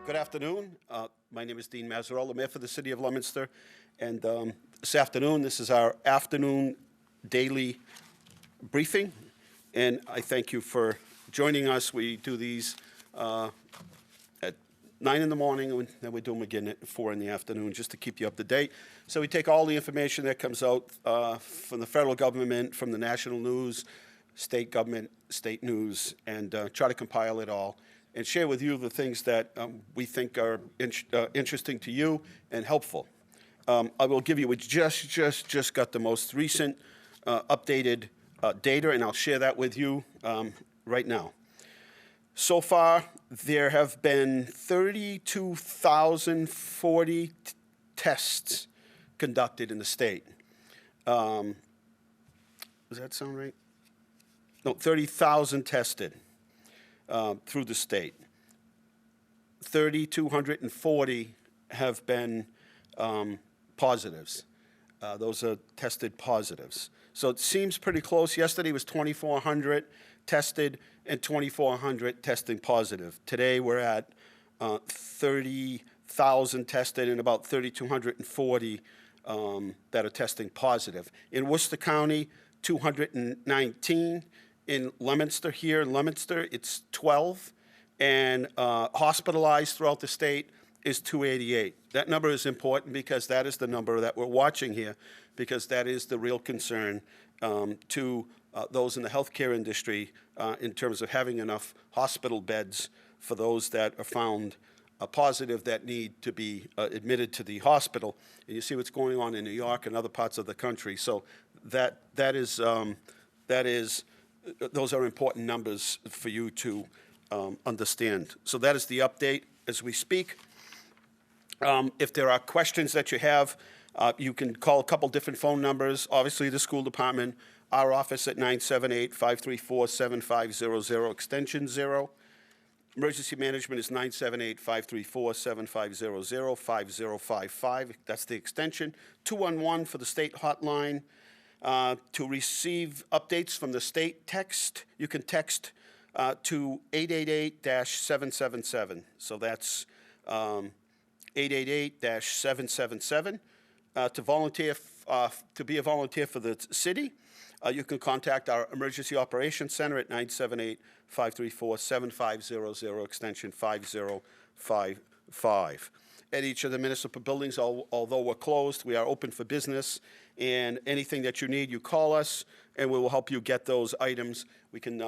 Good afternoon. My name is Dean Mazzarola, Mayor for the City of Leominster. And this afternoon, this is our afternoon daily briefing. And I thank you for joining us. We do these at 9 in the morning, and then we do them again at 4 in the afternoon, just to keep you up to date. So we take all the information that comes out from the federal government, from the national news, state government, state news, and try to compile it all and share with you the things that we think are interesting to you and helpful. I will give you, we just got the most recent updated data, and I'll share that with you right now. So far, there have been 32,040 tests conducted in the state. Does that sound right? No, 30,000 tested through the state. 3,240 have been positives. Those are tested positives. So it seems pretty close. Yesterday was 2,400 tested and 2,400 testing positive. Today we're at 30,000 tested and about 3,240 that are testing positive. In Worcester County, 219. In Leominster, here in Leominster, it's 12. And hospitalized throughout the state is 288. That number is important because that is the number that we're watching here, because that is the real concern to those in the healthcare industry in terms of having enough hospital beds for those that are found positive that need to be admitted to the hospital. And you see what's going on in New York and other parts of the country. So that is those are important numbers for you to understand. So that is the update as we speak. If there are questions that you have, you can call a couple different phone numbers. Obviously, the school department, our office at 978-534-7500, extension 0. Emergency management is 978-534-7500, 5055. That's the extension. 211 for the state hotline. To receive updates from the state, you can text to 888-777. So that's 888-777. To volunteer, to be a volunteer for the city, you can contact our Emergency Operations Center at 978-534-7500, extension 5055. At each of the municipal buildings, although we're closed, we are open for business, and anything that you need, you call us, and we will help you get those items. We can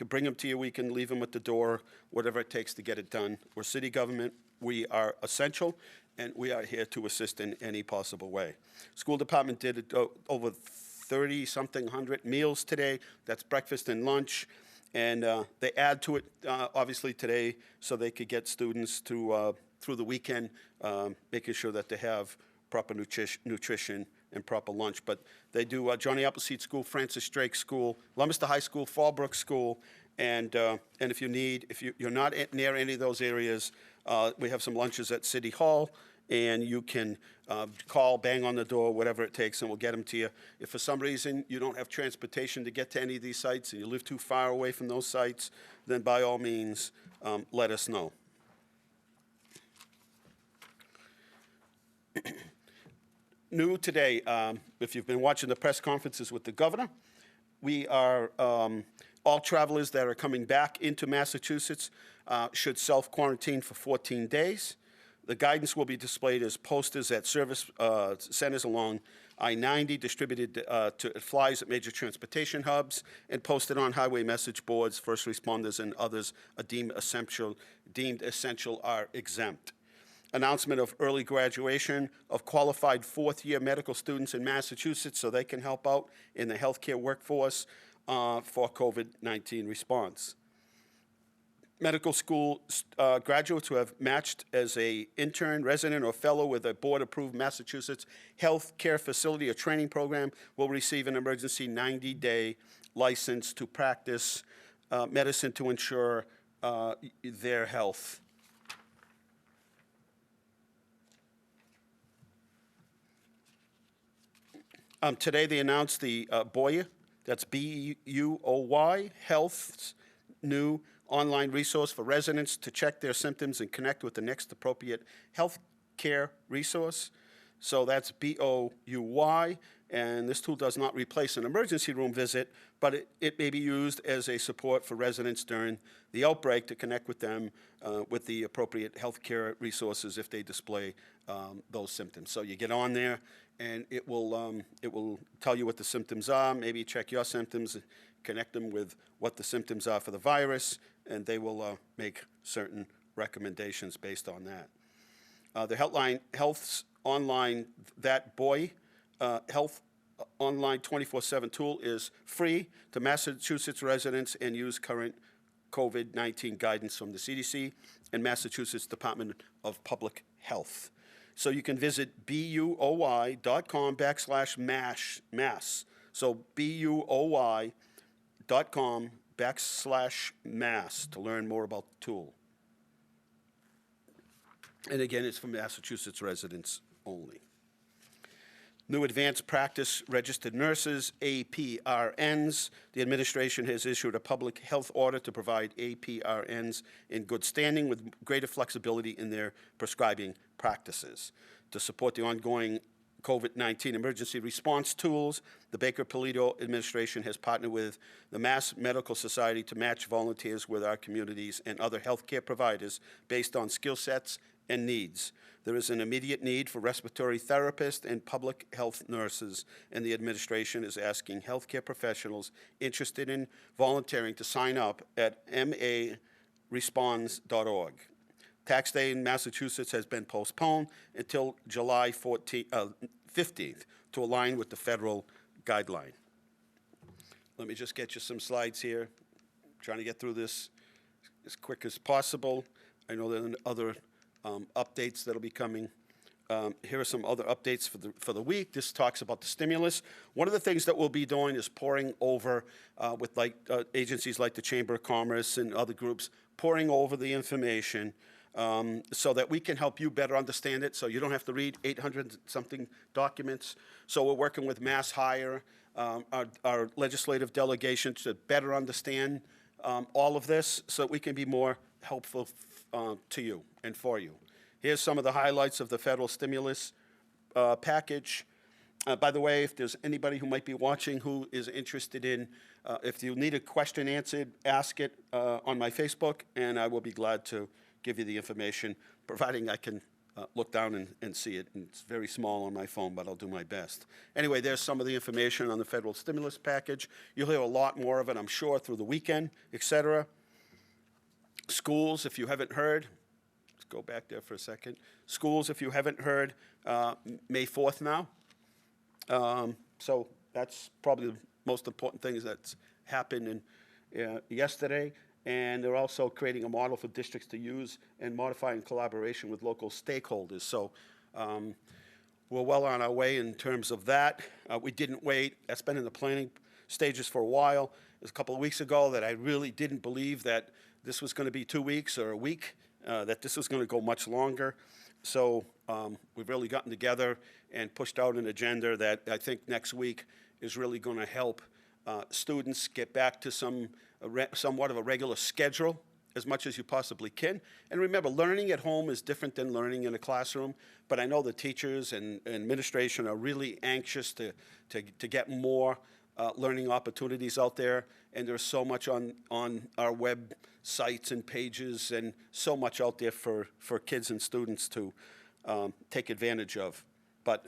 bring them to you, we can leave them at the door, whatever it takes to get it done. We're city government, we are essential, and we are here to assist in any possible way. School department did over 30-something hundred meals today. That's breakfast and lunch. And they add to it, obviously, today so they could get students to through the weekend, making sure that they have proper nutrition and proper lunch. But they do Johnny Appleseed School, Francis Drake School, Leominster High School, Fallbrook School, and if you're not near any of those areas, we have some lunches at City Hall, and you can call, bang on the door, whatever it takes, and we'll get them to you. If for some reason you don't have transportation to get to any of these sites and you live too far away from those sites, then by all means, let us know. New today, if you've been watching the press conferences with the governor, we are, all travelers that are coming back into Massachusetts should self-quarantine for 14 days. The guidance will be displayed as posters at service centers along I-90, distributed to flyers at major transportation hubs, and posted on highway message boards. First responders and others are deemed essential are exempt. Announcement of early graduation of qualified fourth-year medical students in Massachusetts so they can help out in the healthcare workforce for COVID-19 response. Medical school graduates who have matched as a intern, resident, or fellow with a board-approved Massachusetts health care facility or training program will receive an emergency 90-day license to practice medicine to ensure their health. Today they announced the BOY, that's B-U-O-Y, Health's new online resource for residents to check their symptoms and connect with the next appropriate health care resource. So that's BOUY, and this tool does not replace an emergency room visit, but it may be used as a support for residents during the outbreak to connect with them with the appropriate health care resources if they display those symptoms. So you get on there, and it will tell you what the symptoms are, maybe check your symptoms, connect them with what the symptoms are for the virus, and they will make certain recommendations based on that. The Healthline Health's online That Boy Health online 24/7 tool is free to Massachusetts residents and use current COVID-19 guidance from the CDC and Massachusetts Department of Public Health. So you can visit buoy.com/mass. So buoy.com/mass to learn more about the tool. And again, it's for Massachusetts residents only. New advanced practice registered nurses, APRNs. The administration has issued a public health order to provide APRNs in good standing with greater flexibility in their prescribing practices. To support the ongoing COVID-19 emergency response tools, the Baker-Polito administration has partnered with the Mass Medical Society to match volunteers with our communities and other healthcare providers based on skill sets and needs. There is an immediate need for respiratory therapists and public health nurses, and the administration is asking healthcare professionals interested in volunteering to sign up at maresponds.org. Tax day in Massachusetts has been postponed until July 15th to align with the federal guideline. Let me just get you some slides here. I'm trying to get through this as quick as possible. I know there are other updates that'll be coming. Here are some other updates for the week. This talks about the stimulus. One of the things that we'll be doing is pouring over with agencies like the Chamber of Commerce and other groups, pouring over the information so that we can help you better understand it, so you don't have to read 800-something documents. So we're working with Mass Hire, our legislative delegation, to better understand all of this so that we can be more helpful to you and for you. Here's some of the highlights of the federal stimulus package. By the way, if there's anybody who might be watching who is interested in, if you need a question answered, ask it on my Facebook, and I will be glad to give you the information, providing I can look down and see it. And it's very small on my phone, but I'll do my best. Anyway, there's some of the information on the federal stimulus package. You'll hear a lot more of it, I'm sure, through the weekend, et cetera. Schools, if you haven't heard, let's go back there for a second. Schools, if you haven't heard, May 4th now. So that's probably the most important things that's happened yesterday. And they're also creating a model for districts to use and modify in collaboration with local stakeholders. So we're well on our way in terms of that. We didn't wait. That's been in the planning stages for a while. It was a couple of weeks ago that I really didn't believe that this was going to be 2 weeks or a week, that this was going to go much longer. So we've really gotten together and pushed out an agenda that I think next week is really going to help students get back to somewhat of a regular schedule as much as you possibly can. And remember, learning at home is different than learning in a classroom, but I know the teachers and administration are really anxious to get more learning opportunities out there, and there's so much on our websites and pages and so much out there for kids and students to take advantage of. But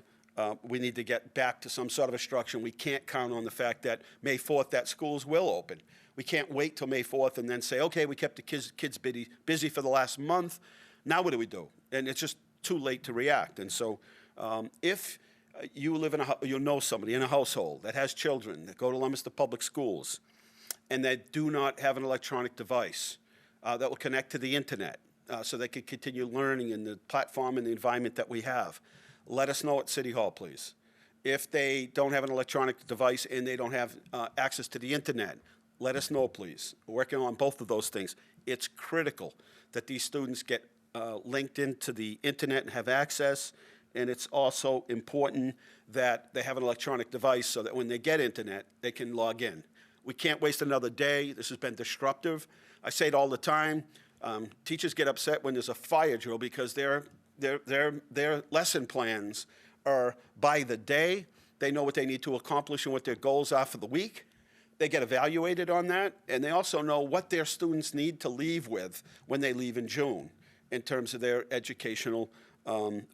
we need to get back to some sort of a structure. We can't count on the fact that May 4th that schools will open. We can't wait till May 4th and then say, okay, we kept the kids busy for the last month. Now what do we do? And it's just too late to react. And so if you live in you know somebody in a household that has children that go to Leominster Public Schools and that do not have an electronic device that will connect to the internet so they can continue learning in the platform and the environment that we have, let us know at City Hall, please. If they don't have an electronic device and they don't have access to the internet, let us know, please. We're working on both of those things. It's critical that these students get linked into the internet and have access, and it's also important that they have an electronic device so that when they get internet, they can log in. We can't waste another day. This has been disruptive. I say it all the time. Teachers get upset when there's a fire drill because their lesson plans are by the day. They know what they need to accomplish and what their goals are for the week. They get evaluated on that, and they also know what their students need to leave with when they leave in June in terms of their educational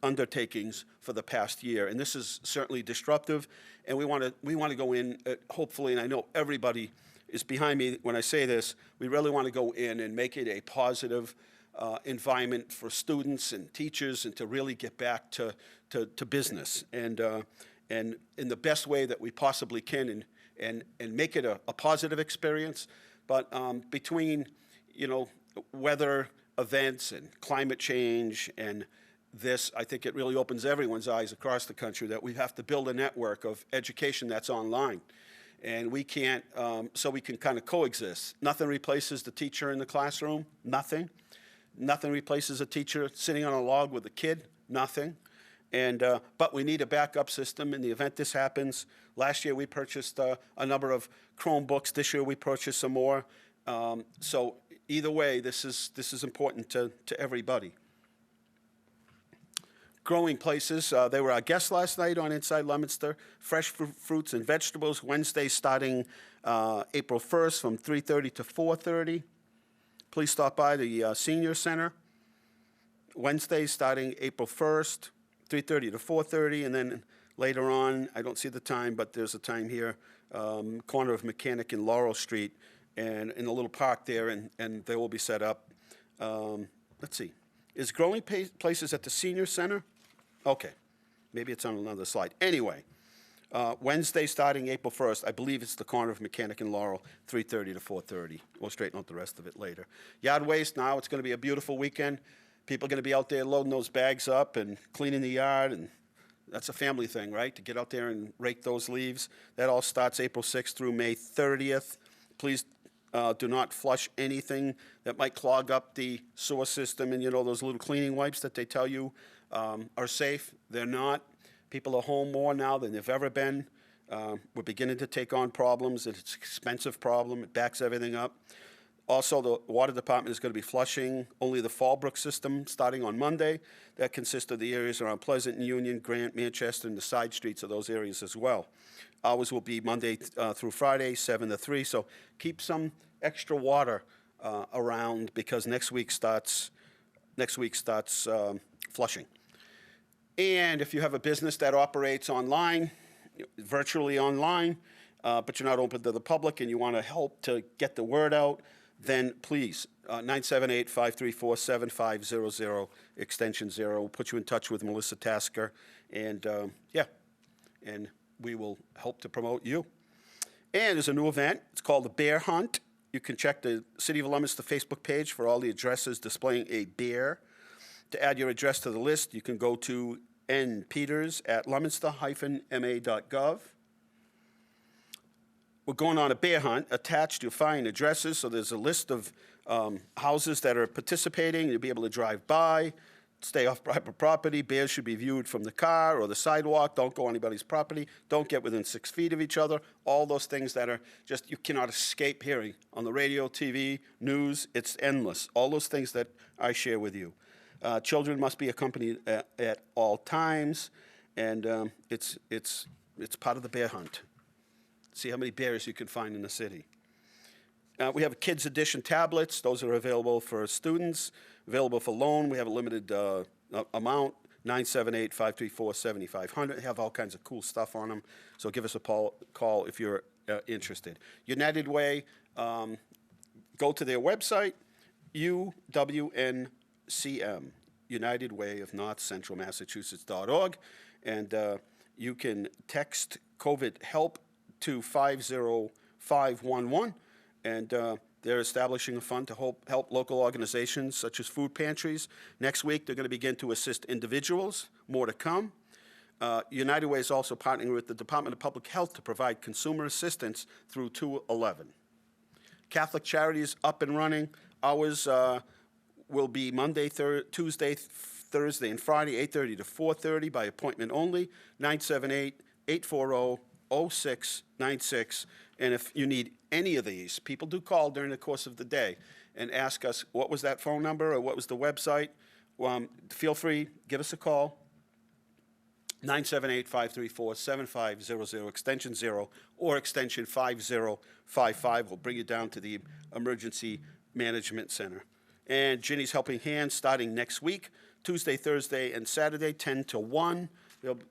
undertakings for the past year. And this is certainly disruptive, and we want to go in, hopefully, and I know everybody is behind me when I say this, we really want to go in and make it a positive environment for students and teachers, and to really get back to business, and in the best way that we possibly can, and make it a positive experience. But between, weather events and climate change and this, I think it really opens everyone's eyes across the country that we have to build a network of education that's online. And we can't, so we can kind of coexist. Nothing replaces the teacher in the classroom, nothing. Nothing replaces a teacher sitting on a log with a kid, nothing. And, but we need a backup system in the event this happens. Last year we purchased a number of Chromebooks. This year we purchased some more. So either way, this is important to everybody. Growing places, they were our guests last night on Inside Leominster. Fresh fruits and vegetables, Wednesday starting April 1st from 3:30 to 4:30. Please stop by the Senior Center. Wednesday starting April 1st, 3:30 to 4:30, and then later on, I don't see the time, but there's a time here, corner of Mechanic and Laurel Street, and in a little park there, and they will be set up. Let's see. Is growing places at the Senior Center? Okay. Maybe it's on another slide. Anyway, Wednesday starting April 1st, I believe it's the corner of Mechanic and Laurel, 3:30 to 4:30. We'll straighten out the rest of it later. Yard waste now, it's going to be a beautiful weekend. People are going to be out there loading those bags up and cleaning the yard, and that's a family thing, right, to get out there and rake those leaves. That all starts April 6th through May 30th. Please do not flush anything that might clog up the sewer system, and those little cleaning wipes that they tell you are safe. They're not. People are home more now than they've ever been. We're beginning to take on problems. It's an expensive problem. It backs everything up. Also, the water department is going to be flushing only the Fallbrook system starting on Monday. That consists of the areas around Pleasant and Union, Grant, Manchester, and the side streets of those areas as well. Hours will be Monday through Friday, 7 to 3. So keep some extra water around, because next week starts flushing. And if you have a business that operates online, virtually online, but you're not open to the public and you want to help to get the word out, then please, 978-534-7500, extension 0. We'll put you in touch with Melissa Tasker, and and we will help to promote you. And there's a new event. It's called the Bear Hunt. You can check the City of Leominster Facebook page for all the addresses displaying a bear. To add your address to the list, you can go to npeters@leominster-ma.gov. We're going on a bear hunt. Attached, you'll find addresses. So there's a list of houses that are participating. You'll be able to drive by, stay off private property. Bears should be viewed from the car or the sidewalk. Don't go on anybody's property. Don't get within 6 feet of each other. All those things that are just, you cannot escape hearing on the radio, TV, news. It's endless. All those things that I share with you. Children must be accompanied at all times, and it's part of the bear hunt. See how many bears you can find in the city. We have Kids Edition tablets. Those are available for students, available for loan. We have a limited amount, 978-534-7500. They have all kinds of cool stuff on them, so give us a call if you're interested. United Way, go to their website, UWNCM, United Way of North Central Massachusetts.org, and you can text COVID HELP to 50511, and they're establishing a fund to help local organizations such as food pantries. Next week, they're going to begin to assist individuals. More to come. United Way is also partnering with the Department of Public Health to provide consumer assistance through 211. Catholic Charities up and running. Hours will be Monday, Tuesday, Thursday, and Friday, 8:30 to 4:30 by appointment only, 978-840-0696, And if you need any of these, people do call during the course of the day and ask us, what was that phone number or what was the website? Feel free, give us a call. 978-534-7500, extension 0 or extension 5055 will bring you down to the Emergency Management Center. And Ginny's Helping Hands starting next week, Tuesday, Thursday, and Saturday, 10 to 1.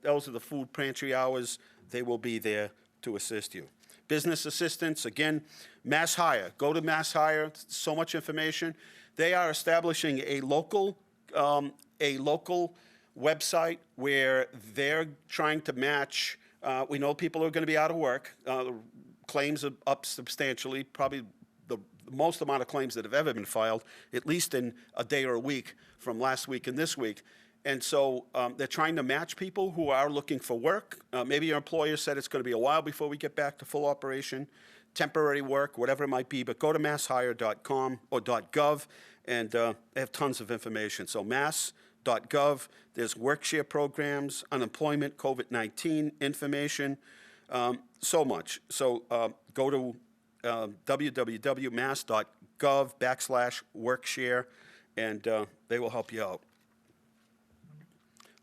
Those are the food pantry hours. They will be there to assist you. Business assistance, again, Mass Hire. Go to Mass Hire, so much information. They are establishing a local website where they're trying to match. We know people are going to be out of work. Claims are up substantially, probably the most amount of claims that have ever been filed, at least in a day or a week from last week and this week. And so they're trying to match people who are looking for work. Maybe your employer said it's going to be a while before we get back to full operation, temporary work, whatever it might be. But go to masshire.com or .gov, and they have tons of information. So mass.gov, there's work-share programs, unemployment, COVID-19 information, so much. So go to www.mass.gov/workshare, and they will help you out.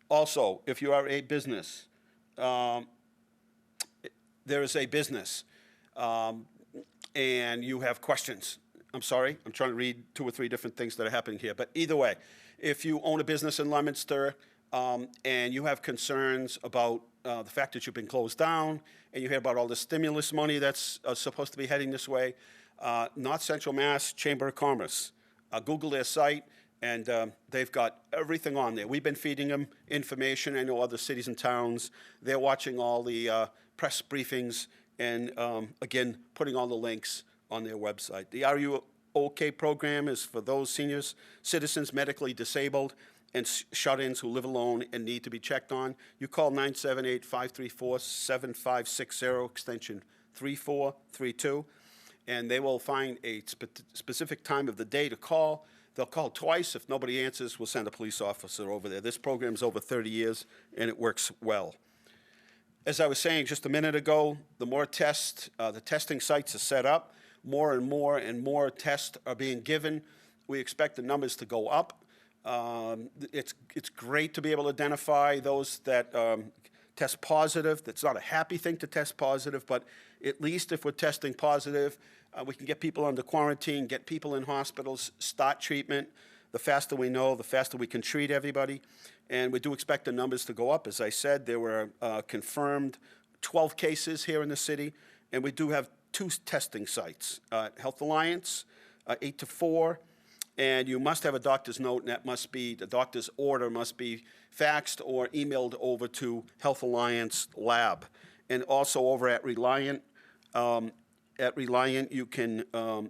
Also, if you are a business, there is a business, and you have questions. I'm sorry, I'm trying to read 2 or 3 different things that are happening here. But either way, if you own a business in Leominster and you have concerns about the fact that you've been closed down and you hear about all the stimulus money that's supposed to be heading this way, North Central Mass Chamber of Commerce, Google their site, and they've got everything on there. We've been feeding them information. I know other cities and towns, they're watching all the press briefings and, again, putting all the links on their website. The Are You OK program is for those seniors, citizens medically disabled, and shut-ins who live alone and need to be checked on. You call 978-534-7560, extension 3432, and they will find a specific time of the day to call. They'll call twice. If nobody answers, we'll send a police officer over there. This program's over 30 years, and it works well. As I was saying just a minute ago, the more tests, the testing sites are set up, more and more tests are being given. We expect the numbers to go up. It's great to be able to identify those that test positive. That's not a happy thing to test positive, but at least if we're testing positive, we can get people under quarantine, get people in hospitals, start treatment. The faster we know, the faster we can treat everybody. And we do expect the numbers to go up. As I said, there were confirmed 12 cases here in the city, and we do have 2 testing sites. Health Alliance, 8 to 4, and you must have a doctor's note, and that must be, the doctor's order must be faxed or emailed over to Health Alliance Lab. And also over at Reliant, you can,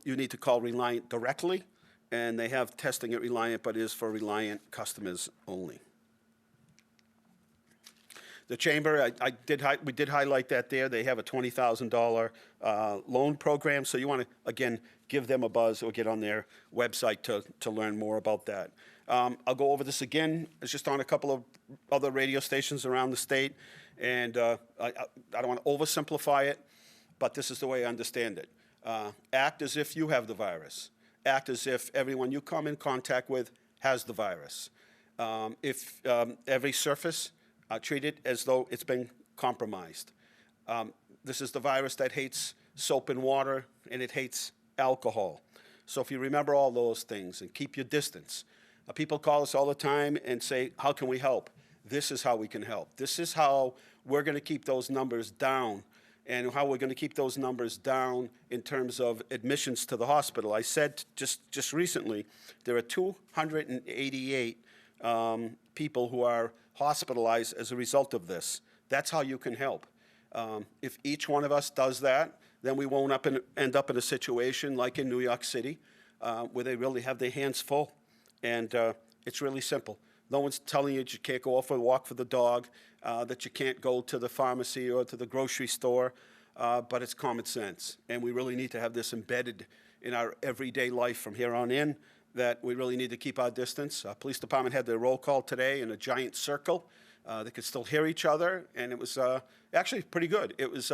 you need to call Reliant directly, and they have testing at Reliant, but it is for Reliant customers only. The Chamber, we did highlight that there. They have a $20,000 loan program, so you want to, again, give them a buzz or get on their website to learn more about that. I'll go over this again. It's just on a couple of other radio stations around the state, and I don't want to oversimplify it, but this is the way I understand it. Act as if you have the virus. Act as if everyone you come in contact with has the virus. If every surface, treat it as though it's been compromised. This is the virus that hates soap and water, and it hates alcohol. So if you remember all those things and keep your distance. People call us all the time and say, how can we help? This is how we can help. This is how we're going to keep those numbers down, and how we're going to keep those numbers down in terms of admissions to the hospital. I said just recently, there are 288 people who are hospitalized as a result of this. That's how you can help. If each one of us does that, then we won't end up in a situation like in New York City, where they really have their hands full. And it's really simple. No one's telling you that you can't go out for a walk for the dog, that you can't go to the pharmacy or to the grocery store, but it's common sense. And we really need to have this embedded in our everyday life from here on in, that we really need to keep our distance. Police department had their roll call today in a giant circle. They could still hear each other, and it was actually pretty good. It was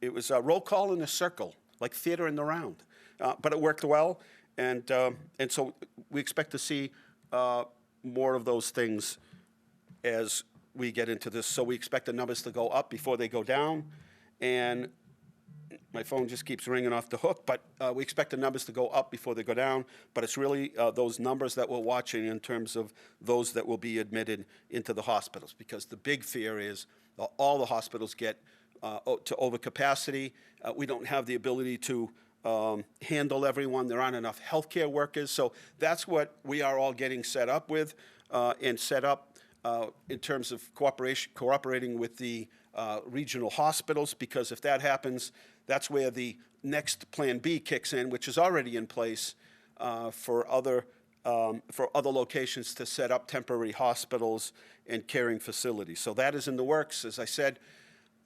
it was a roll call in a circle, like theater in the round. But it worked well, and so we expect to see more of those things as we get into this. So we expect the numbers to go up before they go down, and my phone just keeps ringing off the hook, but we expect the numbers to go up before they go down, but it's really those numbers that we're watching in terms of those that will be admitted into the hospitals, because the big fear is all the hospitals get to overcapacity. We don't have the ability to handle everyone. There aren't enough healthcare workers. So that's what we are all getting set up with and set up in terms of cooperating with the regional hospitals, because if that happens, that's where the next Plan B kicks in, which is already in place for other locations to set up temporary hospitals and caring facilities. So that is in the works. As I said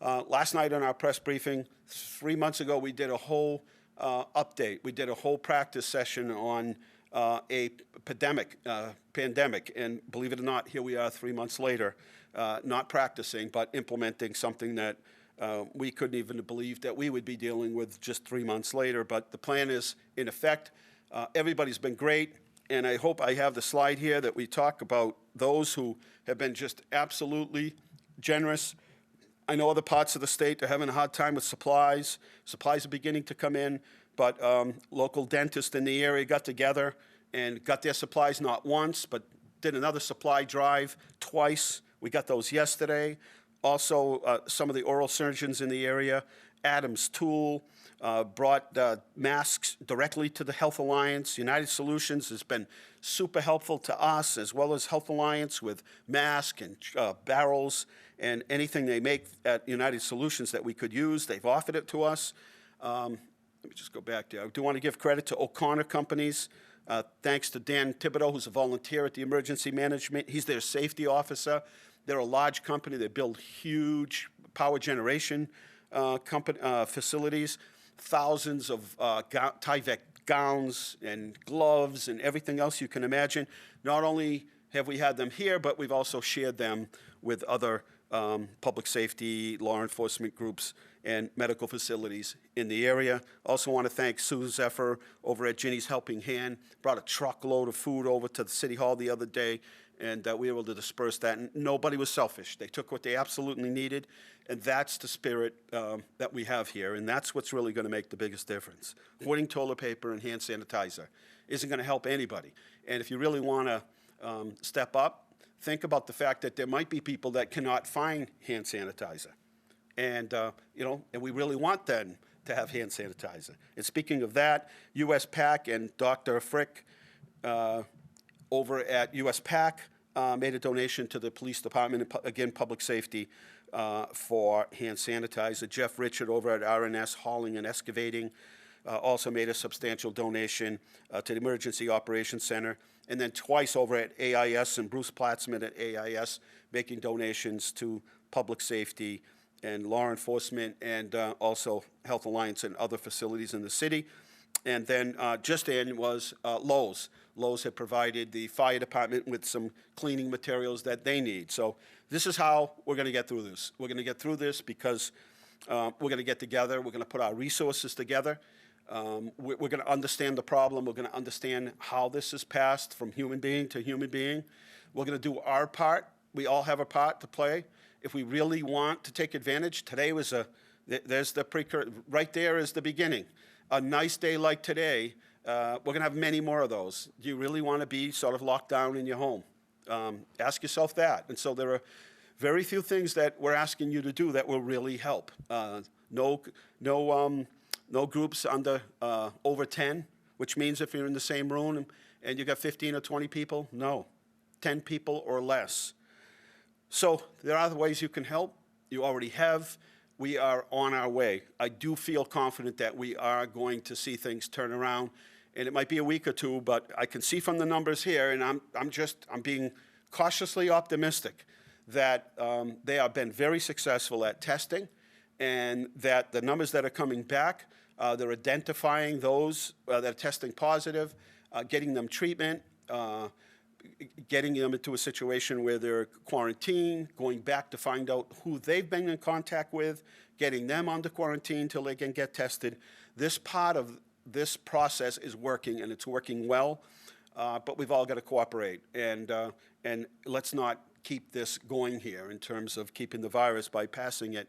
last night on our press briefing, 3 months ago, we did a whole update. We did a whole practice session on a pandemic, and believe it or not, here we are 3 months later, not practicing, but implementing something that we couldn't even believe that we would be dealing with just 3 months later. But the plan is in effect. Everybody's been great, and I hope I have the slide here that we talk about those who have been just absolutely generous. I know other parts of the state are having a hard time with supplies. Supplies are beginning to come in, but local dentists in the area got together and got their supplies not once, but did another supply drive twice. We got those yesterday. Also, some of the oral surgeons in the area, Adams Tool, brought masks directly to the Health Alliance. United Solutions has been super helpful to us, as well as Health Alliance, with masks and barrels and anything they make at United Solutions that we could use. They've offered it to us. Let me just go back there. I do want to give credit to O'Connor Companies. Thanks to Dan Thibodeau, who's a volunteer at the Emergency Management. He's their safety officer. They're a large company. They build huge power generation facilities, thousands of Tyvek gowns and gloves and everything else you can imagine. Not only have we had them here, but we've also shared them with other public safety, law enforcement groups, and medical facilities in the area. Also want to thank Sue Zephyr over at Ginny's Helping Hand. Brought a truckload of food over to the City Hall the other day, and we were able to disperse that. And nobody was selfish. They took what they absolutely needed, and that's the spirit that we have here, and that's what's really going to make the biggest difference. Hoarding toilet paper and hand sanitizer isn't going to help anybody. And if you really want to step up, think about the fact that there might be people that cannot find hand sanitizer. And, and we really want them to have hand sanitizer. And speaking of that, US PAC and Dr. Frick over at US PAC made a donation to the police department, again, public safety, for hand sanitizer. Jeff Richard over at RNS Hauling and Excavating also made a substantial donation to the Emergency Operations Center. And then twice over at AIS, and Bruce Platzman at AIS making donations to public safety and law enforcement, and also Health Alliance and other facilities in the city. And then just in was Lowe's. Lowe's had provided the fire department with some cleaning materials that they need. So this is how we're going to get through this. We're going to get through this because we're going to get together. We're going to put our resources together. We're going to understand the problem. We're going to understand how this is passed from human being to human being. We're going to do our part. We all have a part to play. If we really want to take advantage, today was there's the precursor. Right there is the beginning. A nice day like today, we're going to have many more of those. Do you really want to be sort of locked down in your home? Ask yourself that. And so there are very few things that we're asking you to do that will really help. No groups under over 10, which means if you're in the same room and you got 15 or 20 people, no, 10 people or less. So there are other ways you can help. You already have. We are on our way. I do feel confident that we are going to see things turn around, and it might be a week or two, but I can see from the numbers here, and I'm being cautiously optimistic that they have been very successful at testing, and that the numbers that are coming back, they're identifying those that are testing positive, getting them treatment, getting them into a situation where they're quarantined, going back to find out who they've been in contact with, getting them under quarantine till they can get tested. This part of this process is working, and it's working well, but we've all got to cooperate. And let's not keep this going here in terms of keeping the virus by passing it.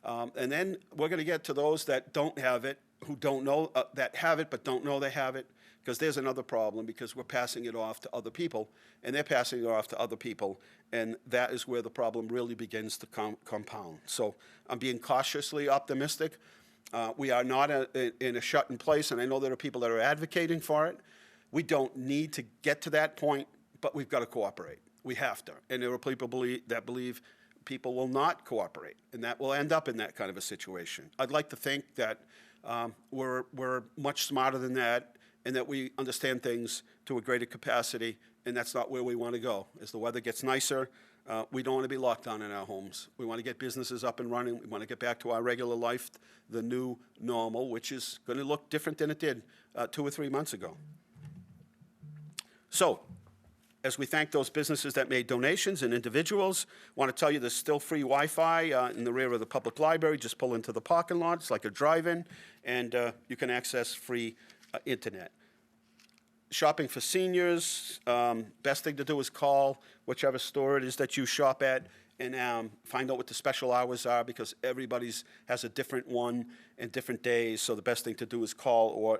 And then we're going to get to those that don't have it, who don't know, that have it but don't know they have it, because there's another problem, because we're passing it off to other people, and they're passing it off to other people, and that is where the problem really begins to compound. So I'm being cautiously optimistic. We are not in a shut-in place, and I know there are people that are advocating for it. We don't need to get to that point, but we've got to cooperate. We have to. And there are people that believe people will not cooperate, and that will end up in that kind of a situation. I'd like to think that we're much smarter than that, and that we understand things to a greater capacity, and that's not where we want to go. As the weather gets nicer, we don't want to be locked down in our homes. We want to get businesses up and running. We want to get back to our regular life, the new normal, which is going to look different than it did 2 or 3 months ago. So, as we thank those businesses that made donations and individuals, I want to tell you there's still free Wi-Fi in the rear of the public library. Just pull into the parking lot. It's like a drive-in, and you can access free internet. Shopping for seniors, best thing to do is call whichever store it is that you shop at and find out what the special hours are, because everybody's has a different one and different days. So the best thing to do is call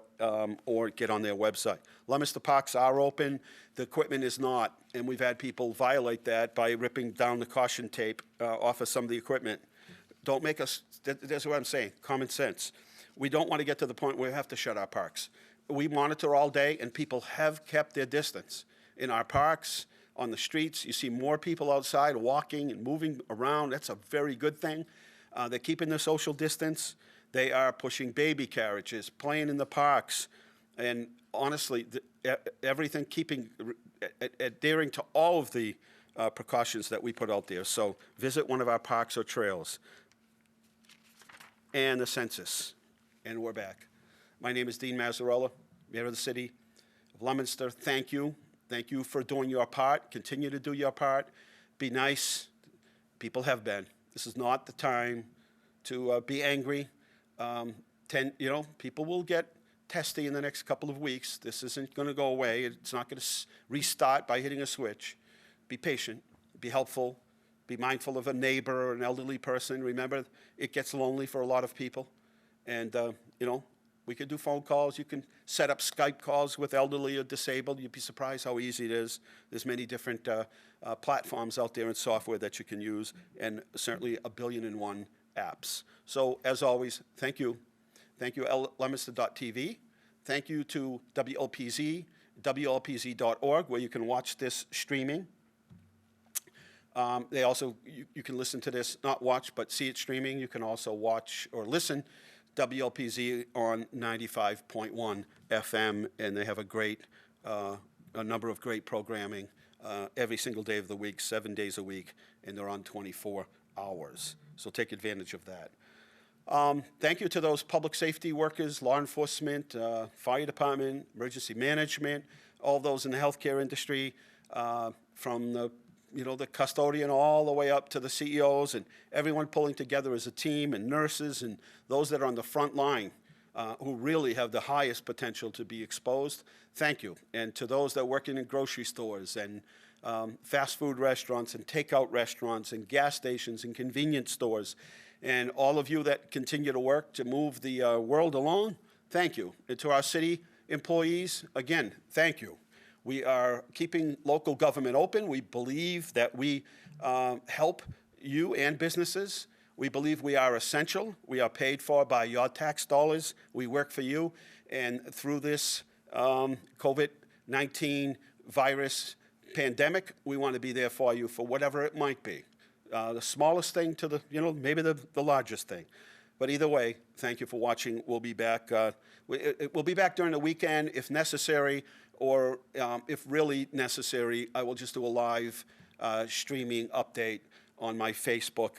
or get on their website. Leominster parks are open. The equipment is not, and we've had people violate that by ripping down the caution tape off of some of the equipment. Don't make us, that's what I'm saying, common sense. We don't want to get to the point where we have to shut our parks. We monitor all day, and people have kept their distance. In our parks, on the streets, you see more people outside walking and moving around. That's a very good thing. They're keeping their social distance. They are pushing baby carriages, playing in the parks, and honestly, everything adhering to all of the precautions that we put out there. So visit one of our parks or trails. And the census. And we're back. My name is Dean Mazzarella, Mayor of the City of Leominster. Thank you. Thank you for doing your part. Continue to do your part. Be nice. People have been. This is not the time to be angry. People will get testy in the next couple of weeks. This isn't going to go away. It's not going to restart by hitting a switch. Be patient. Be helpful. Be mindful of a neighbor or an elderly person. Remember, it gets lonely for a lot of people. And, we can do phone calls. You can set up Skype calls with elderly or disabled. You'd be surprised how easy it is. There's many different platforms out there and software that you can use, and certainly 1,000,000,001 apps. So, as always, thank you. Thank you, Leominster.tv. Thank you to WLPZ, WLPZ.org, where you can watch this streaming. They also, you can listen to this, not watch, but see it streaming. You can also watch or listen WLPZ on 95.1 FM, and they have a number of great programming every single day of the week, 7 days a week, and they're on 24 hours. So take advantage of that. Thank you to those public safety workers, law enforcement, fire department, emergency management, all those in the healthcare industry, from the custodian all the way up to the CEOs, and everyone pulling together as a team, and nurses and those that are on the front line who really have the highest potential to be exposed. Thank you. And to those that are working in grocery stores and fast food restaurants and takeout restaurants and gas stations and convenience stores, and all of you that continue to work to move the world along, thank you. And to our city employees, again, thank you. We are keeping local government open. We believe that we help you and businesses. We believe we are essential. We are paid for by your tax dollars. We work for you. And through this COVID-19 virus pandemic, we want to be there for you for whatever it might be. The smallest thing to the, maybe the largest thing. But either way, thank you for watching. We'll be back. We'll be back during the weekend if necessary, or if really necessary, I will just do a live streaming update on my Facebook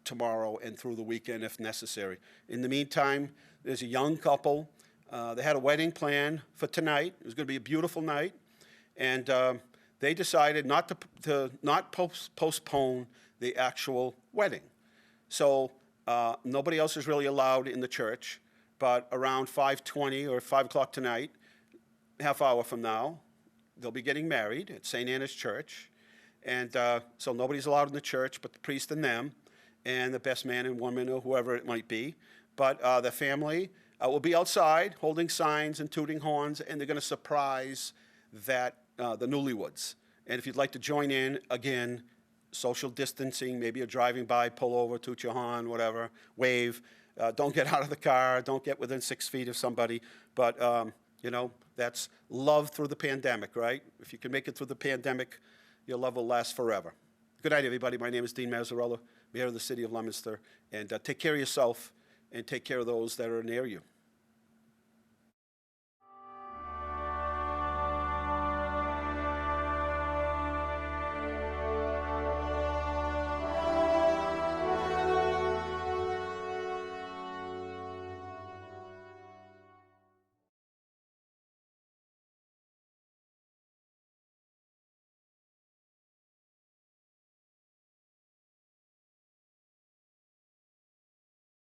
tomorrow and through the weekend if necessary. In the meantime, there's a young couple. They had a wedding plan for tonight. It was going to be a beautiful night. And they decided not postpone the actual wedding. So nobody else is really allowed in the church, but around 5:20 or 5 o'clock tonight, half hour from now, they'll be getting married at St. Anna's Church. And so nobody's allowed in the church but the priest and them, and the best man and woman or whoever it might be. But the family will be outside holding signs and tooting horns, and they're going to surprise the newlywoods. And if you'd like to join in, again, social distancing, maybe you're driving by, pull over, toot your horn, whatever, wave. Don't get out of the car. Don't get within 6 feet of somebody. But, you know, that's love through the pandemic, right? If you can make it through the pandemic, your love will last forever. Good night, everybody. My name is Dean Mazzarella, Mayor of the City of Leominster. And take care of yourself and take care of those that are near you.